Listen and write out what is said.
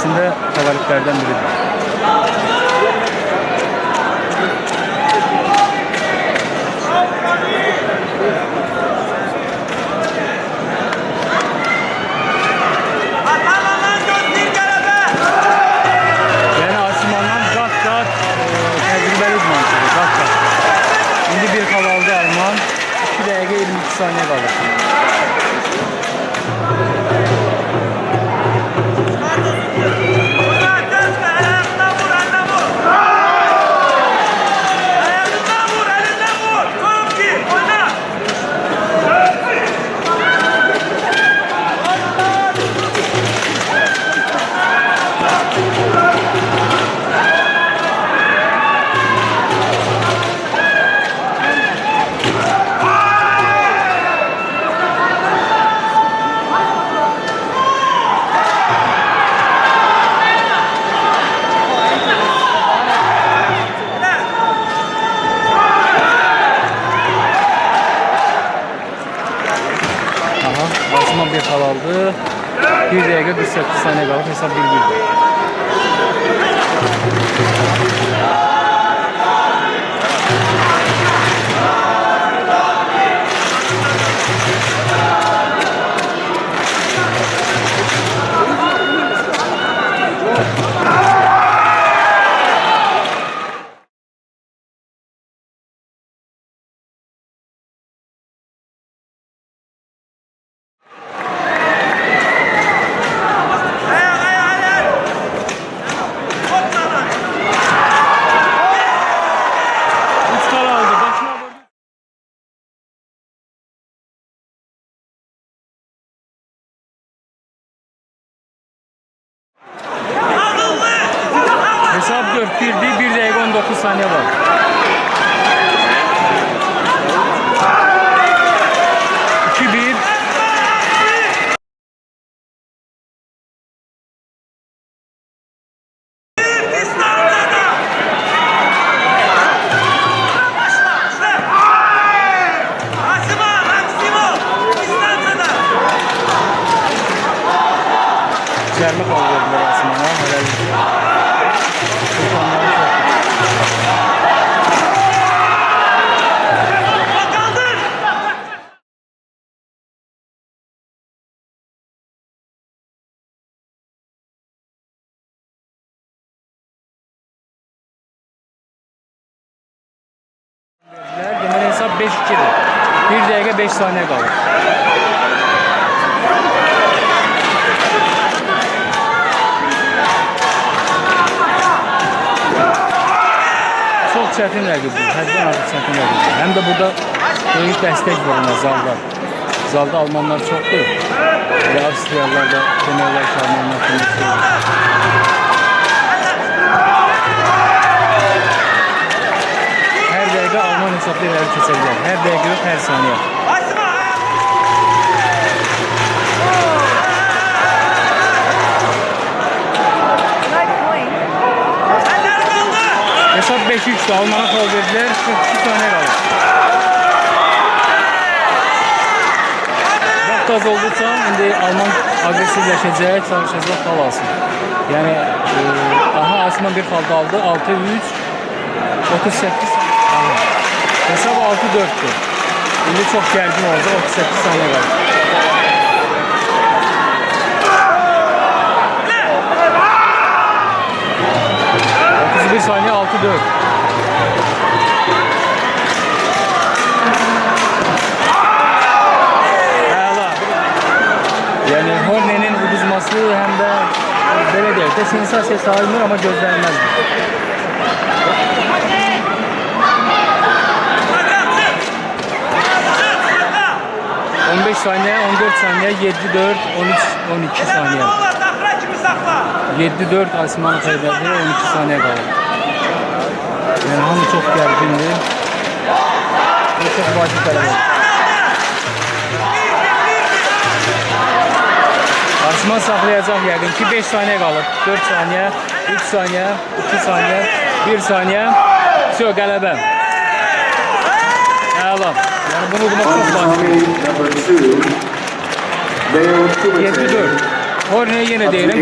içərisində favoritlərdən biridir. Yəni Asimandan qat-qat təcrübəli idmançıdır, qat-qat. İndi bir xal aldı Alman, 2 dəqiqə 22 saniyə qalır. Asiman bir xal aldı. 1 dəqiqə 48 saniyə qalıb. Hesab 1-1'dir. Hesap 4-1'di. 1 dəqiqə 19 saniyə var. Cərmə xal verdiler Asimana. Deməli hesab 5-2'dir. 1 dəqiqə 5 saniyə qalır. Çox çətin rəqibdir. Həddən artıq çətin rəqibdir. Həm də burada böyük dəstək var ona zalda. Zalda Almanlar çoxdur. Və Avstriyalılar da demək olar ki, Almanlar kimlikdir. Hər dəqiqə Alman hesabda iləri keçəcəklər. Hər dəqiqə yox, hər saniyə. Hesab 5-3'dür. Alman'a xal verdilər. 42 saniyə qalır. Vaxt az olduqca indi Alman agresivləşəcək, çalışacaq xal alsın. Yəni aha Asiman bir xal aldı. 6-3 38 hesab 6-4'dür. İndi çox gərgin olacaq. 38 saniyə qalır. Bir saniye 6-4. Hala. Yani Horne'nin uduzması hem de belə deyək də sensasiya sayılmır ama gözlənilməz. 15 saniye, 14 saniye, 7-4, 13-12 saniye. 7-4 Asiman'ı kaybederdi, 12 saniye kaldı. Yani hamı çok gergindi. Bu çok vacip tələb. Asiman saxlayacaq yəqin ki 5 saniye qalıb. 4 saniye, 3 saniye, 2 saniye, 1 saniye. Все, qələbə. Əla. Yani bunu udmaq çox vacib. 7-4. Horne'ye yine deyirəm.